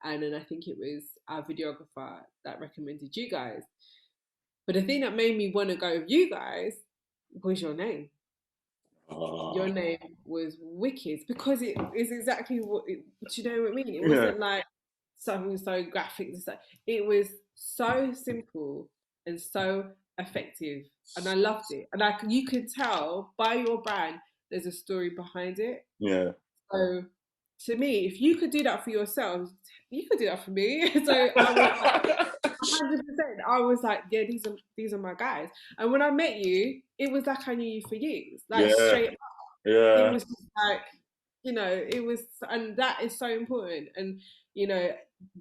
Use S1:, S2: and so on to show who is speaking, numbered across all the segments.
S1: and then I think it was our videographer that recommended you guys. But the thing that made me want to go with you guys was your name. Your
S2: Oh,
S1: name was wicked because it is exactly what it, do you know what I mean? It
S2: yeah,
S1: wasn't like something so graphic. It was so simple and so effective, and I loved it. And you could tell by your brand, there's a story behind it.
S2: yeah.
S1: So to me, if you could do that for yourselves, you could do that for me. So I was like, 100%. I was like, yeah, these are my guys. And when I met you, it was like I knew you for years, like
S2: Yeah,
S1: straight. It
S2: yeah.
S1: was just like, it was, and that is so important. And you know,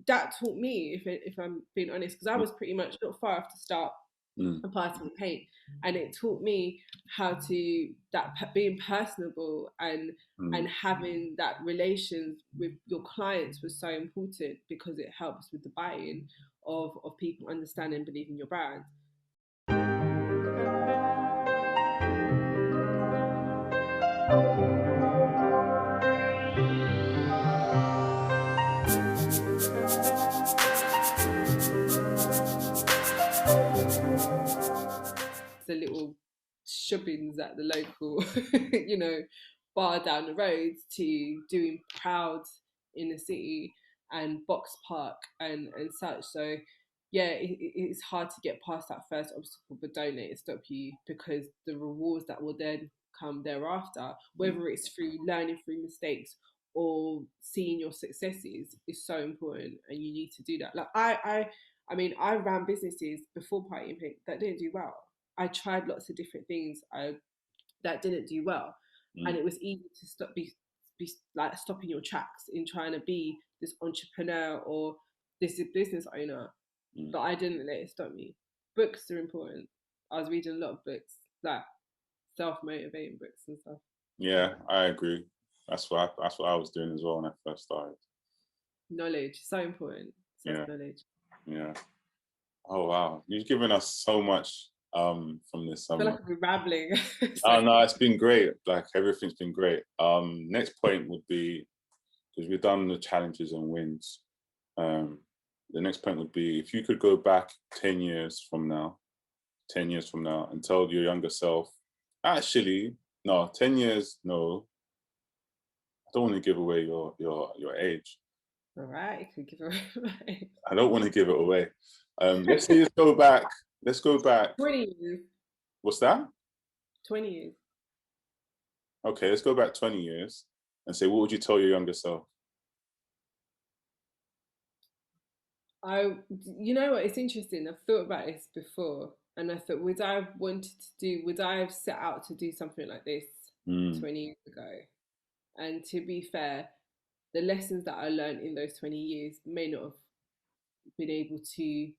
S1: that taught me, if I'm being honest, because I was pretty much not far off to start
S2: Mm,
S1: a party with paint, and it taught me how to being personable and
S2: mm.
S1: having that relations with your clients was so important because it helps with the buy-in of people understanding and believing your brand. The little shubbins at the local, bar down the road to doing proud in the city and box park and such. So yeah, it's hard to get past that first obstacle, but don't let it stop you because the rewards that will then come thereafter, whether it's through learning through mistakes or seeing your successes, is so important, and you need to do that. Like I mean, I ran businesses before Party and Pink that didn't do well. I tried lots of different things that didn't do well, and
S2: Mm.
S1: it was easy to be like stopping your tracks in trying to be this entrepreneur or this business owner.
S2: Mm.
S1: But I didn't let it stop me. Books are important. I was reading a lot of books, like self motivating books and stuff.
S2: Yeah, I agree. That's what I was doing as well when I first started.
S1: Knowledge, so important. Self
S2: Yeah,
S1: knowledge.
S2: yeah. Oh wow, you've given us so much from this
S1: I feel
S2: summer.
S1: like I've been rambling. So
S2: Oh no, it's been great. Like everything's been great. Next point would be because we've done the challenges and wins. Um, the next point would be if you could go back 10 years from now, 10 years from now, and tell your younger self, actually, no, 10 years, no, I don't want to give away your age.
S1: all right, you could give away
S2: I don't want to give it away. Let's say let's go back. Let's go back.
S1: 20 years.
S2: What's that?
S1: 20 years.
S2: Okay, let's go back 20 years and say, what would you tell your younger self?
S1: I, you know what? It's interesting. I've thought about this before, and I thought, would I have set out to do something like this
S2: Mm,
S1: 20 years ago? And to be fair, the lessons that I learned in those 20 years may not have been able to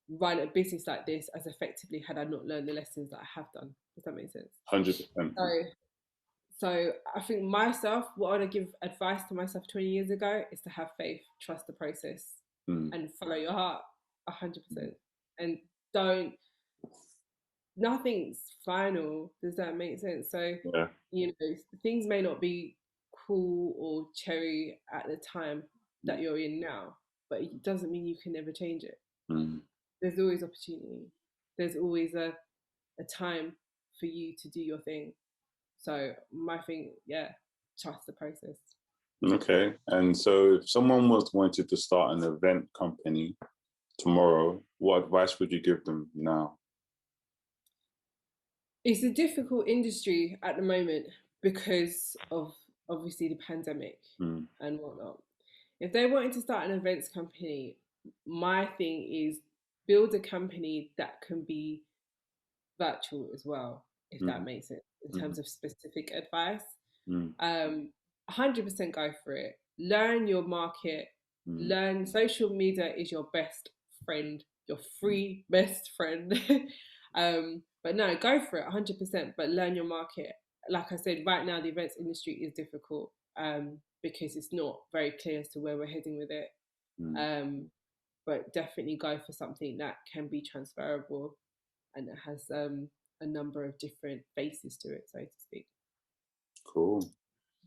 S1: run a business like this as effectively had I not learned the lessons that I have done. Does that make sense?
S2: 100%.
S1: So, so I think myself, what I would give advice to myself 20 years ago is to have faith, trust the process,
S2: Mm,
S1: and follow your heart 100%. And don't, nothing's final. Does that make sense? So,
S2: yeah.
S1: things may not be cool or cherry at the time
S2: Mm,
S1: that you're in now, but it doesn't mean you can never change it.
S2: mm.
S1: There's always opportunity. There's always a time for you to do your thing. So my thing, yeah, trust the process.
S2: Okay. And so if someone was wanted to start an event company tomorrow, what advice would you give them now?
S1: It's a difficult industry at the moment because of obviously the pandemic
S2: Mm,
S1: and whatnot. If they wanted to start an events company, my thing is build a company that can be virtual as well, if that
S2: mm,
S1: makes sense, in
S2: mm,
S1: terms of specific advice.
S2: mm,
S1: 100% go for it. Learn your market.
S2: mm,
S1: Learn social media is your best friend, your free best friend. But no, go for it 100%, but learn your market. Like I said, right now the events industry is difficult because it's not very clear as to where we're heading with it.
S2: mm.
S1: Um, but definitely go for something that can be transferable and it has a number of different faces to it, so to speak.
S2: Cool.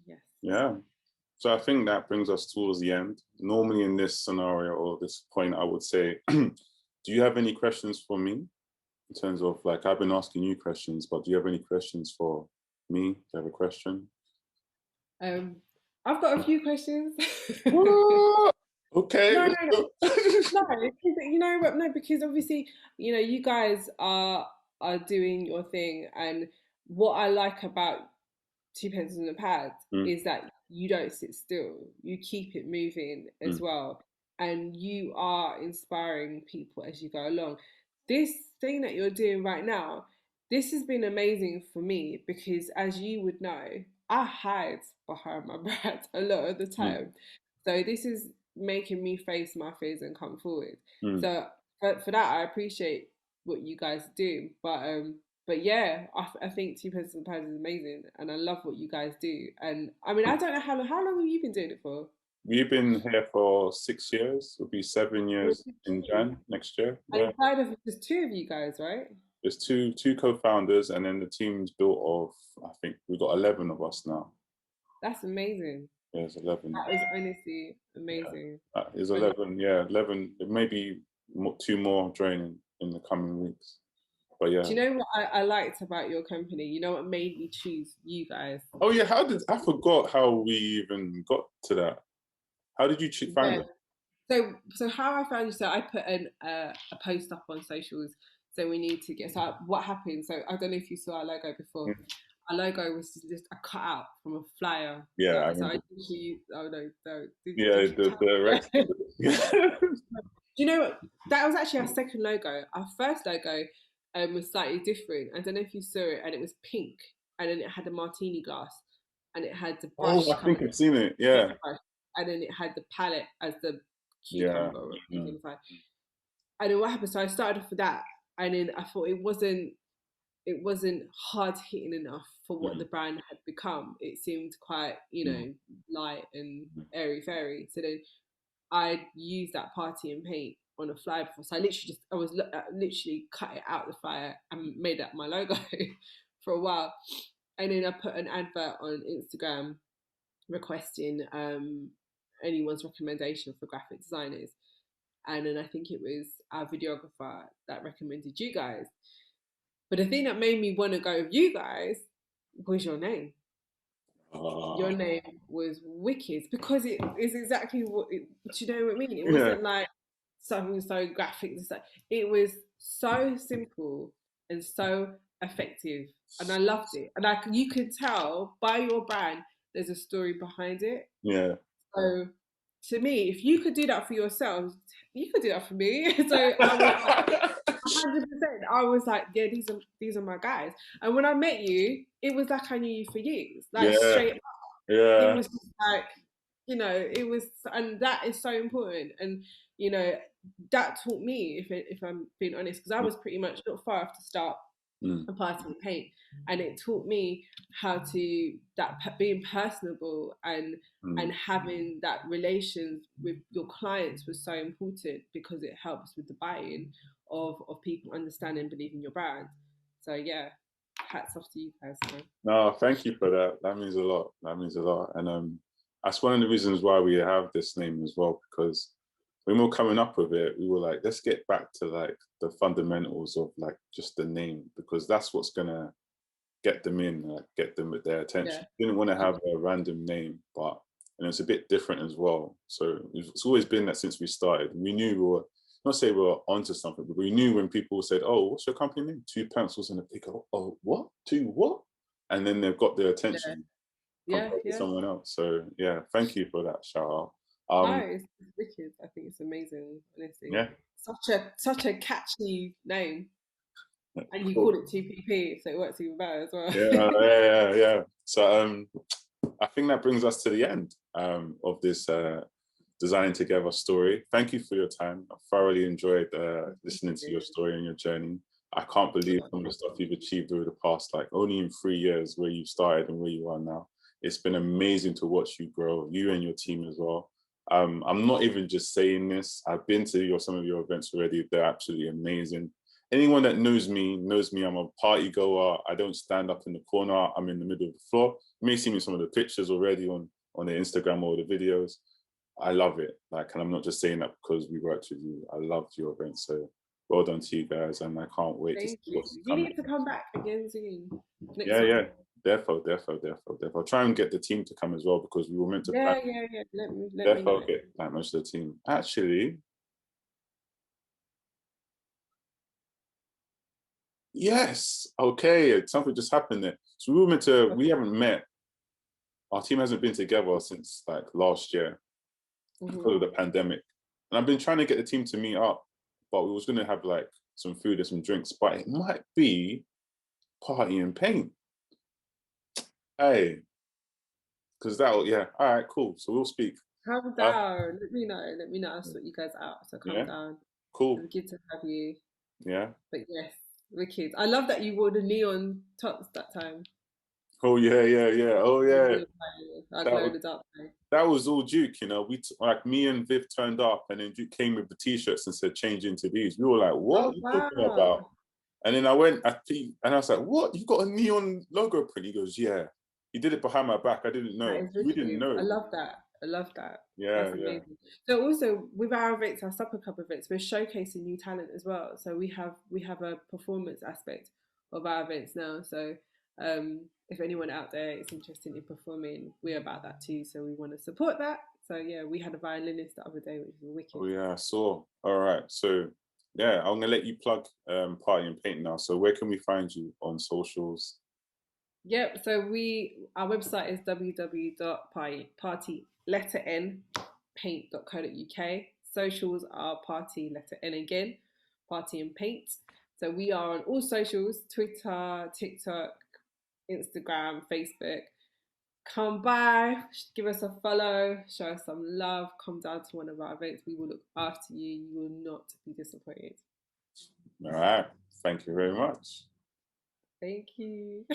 S1: Yes.
S2: Yeah. So I think that brings us towards the end. Normally in this scenario or this point, I would say, do you have any questions for me? In terms of like, I've been asking you questions, but do you have any questions for me? Do you have a question?
S1: Um, I've got a few questions.
S2: What? Okay,
S1: No,
S2: let's
S1: no, no,
S2: go.
S1: no. You know what? No, because obviously, you guys are doing your thing, and what I like about two pencils and a pad
S2: Mm,
S1: is that you don't sit still. You keep it moving as
S2: mm,
S1: well. And you are inspiring people as you go along. This thing that you're doing right now, this has been amazing for me because as you would know, I hide behind my brand a lot of the
S2: mm,
S1: time. So this is making me face my fears and come forward.
S2: mm.
S1: So for that I appreciate what you guys do. But yeah, I think Two Pencils and Pads is amazing, and I love what you guys do. And I mean, I don't know how long have you been doing it for?
S2: We've been here for 6 years. It'll be 7 years in Jan next year.
S1: And
S2: Yeah.
S1: inside of it, there's two of you guys, right?
S2: There's two co-founders, and then the team's built of, I think we've got 11 of us now.
S1: That's amazing.
S2: Yeah, it's 11.
S1: That is honestly
S2: Yeah,
S1: amazing.
S2: it's
S1: And
S2: 11. Yeah, 11. Maybe two more joining in the coming weeks. But yeah.
S1: do you know what I liked about your company? You know what made me choose you guys?
S2: Oh yeah, I forgot how we even got to that. How did you find
S1: Yeah.
S2: it?
S1: So how I found you? So I put a post up on socials. So we need to get. So what happened? So I don't know if you saw our logo before.
S2: Mm.
S1: Our logo was just a cutout from a flyer.
S2: Yeah, I
S1: So I
S2: remember.
S1: literally. Oh no, no.
S2: Yeah,
S1: Did you
S2: the
S1: tell?
S2: Rex. Yeah.
S1: Do you know what? That was actually our second logo. Our first logo was slightly different. I don't know if you saw it, and it was pink, and then it had a martini glass, and it had the
S2: Oh,
S1: brush
S2: I think
S1: coming,
S2: I've seen it. Yeah.
S1: and then it had the palette as the
S2: Yeah.
S1: cucumber or
S2: Mm,
S1: anything like. And then what happened? So I started off with that, and then I thought it wasn't hard hitting enough for what
S2: mm,
S1: the brand had become. It seemed quite
S2: mm,
S1: light and
S2: mm,
S1: airy fairy. So then I used that party and paint on a flyer before. So I literally cut it out the flyer and made that my logo for a while. And then I put an advert on Instagram requesting anyone's recommendation for graphic designers. And then I think it was our videographer that recommended you guys. But the thing that made me want to go with you guys was your name. Your
S2: uh,
S1: name was wicked because it is exactly what do you know what I mean? It
S2: yeah.
S1: wasn't like something so graphic. It was so simple and so effective, and I loved it. And you could tell by your brand, there's a story behind it.
S2: Yeah.
S1: So to me, if you could do that for yourselves, you could do that for me. So I was like, 100%. I was like, yeah, these are my guys. And when I met you, it was like I knew you for years, like
S2: Yeah.
S1: straight it
S2: Yeah.
S1: was just like it was, and that is so important. And you know that taught me, if I'm being honest, because I was pretty much not far off to start
S2: Mm,
S1: a party with paint, and it taught me how to being personable and
S2: mm.
S1: having that relations with your clients was so important because it helps with the buy-in of people understanding and believing your brand. So yeah, hats off to you guys, man.
S2: No, thank you for that. That means a lot. That means a lot. And that's one of the reasons why we have this name as well, because when we were coming up with it, we were like, let's get back to like the fundamentals of like just the name, because that's what's gonna get them in, like, get them with their
S1: Yeah.
S2: attention. Didn't want to have a random name, but it's a bit different as well. So it's always been that since we started. We knew we were not say we were onto something, but we knew when people said, "Oh, what's your company name?" Two pencils and a pick. Oh, what? Two what? And then they've got their
S1: Yeah.
S2: attention
S1: Yeah.
S2: compared to
S1: Yeah.
S2: someone else. So yeah, thank you for that shout out.
S1: No, it's wicked. I think it's amazing, honestly.
S2: Yeah,
S1: Such a catchy name, and you
S2: cool.
S1: called it TPP, so it works even better as well.
S2: Yeah. So I think that brings us to the end of this designing together story. Thank you for your time. I thoroughly enjoyed listening to your story and your journey. I can't believe some of the stuff you've achieved over the past, like only in 3 years, where you started and where you are now. It's been amazing to watch you grow, you and your team as well. I'm not even just saying this. I've been to some of your events already. They're absolutely amazing. Anyone that knows me knows me. I'm a party goer. I don't stand up in the corner. I'm in the middle of the floor. You may see me in some of the pictures already on on the Instagram or the videos. I love it. Like, and I'm not just saying that because we worked with you. I loved your event. So well done to you guys, and I can't wait to see
S1: Thank you.
S2: what's
S1: You
S2: coming.
S1: need to come back again soon. Next
S2: Yeah, yeah.
S1: time.
S2: Defo. Try and get the team to come as well because we were meant to plan.
S1: Yeah. Let me know.
S2: Defo get like most of the team. Actually, yes. Okay, something just happened there. So we were meant to. We haven't met. Our team hasn't been together since like last year because of the pandemic. And I've been trying to get the team to meet up, but we was gonna have like some food and some drinks. But it might be party and paint. Hey, because that'll yeah. All right, cool. So we'll speak.
S1: Come
S2: Uh,
S1: down. Let me know. Let me know. I'll sort you guys out. So come
S2: yeah,
S1: down.
S2: cool.
S1: It's good to have you.
S2: Yeah.
S1: But yes, wicked. I love that you wore the neon tops that time.
S2: Oh yeah. Oh yeah.
S1: I
S2: That
S1: glow
S2: was
S1: in the dark though.
S2: that was all Duke, you know. Like me and Viv turned up, and then Duke came with the t-shirts and said, "Change into these." We were like, "What are
S1: Oh
S2: you talking about?"
S1: wow.
S2: And then I went, and I was like, "What? You got a neon logo print?" He goes, "Yeah." He did it behind my back. I didn't
S1: That
S2: know.
S1: is
S2: We didn't
S1: wicked. I
S2: know.
S1: love that. I love that.
S2: Yeah,
S1: That's
S2: yeah.
S1: amazing. So also with our events, our supper club events, we're showcasing new talent as well. So we have a performance aspect of our events now. So if anyone out there is interested in performing, we're about that too. So we want to support that. So yeah, we had a violinist the other day, which was
S2: Oh
S1: wicked.
S2: yeah, I saw. All right. So yeah, I'm gonna let you plug Party and Paint now. So where can we find you on socials?
S1: Yep. So our website is www.party letter n paint.co.uk. Socials are party letter n again, party and paint. So we are on all socials: Twitter, TikTok, Instagram, Facebook. Come by, give us a follow, show us some love. Come down to one of our events. We will look after you. You will not be disappointed.
S2: All right. Thank you very much.
S1: Thank you.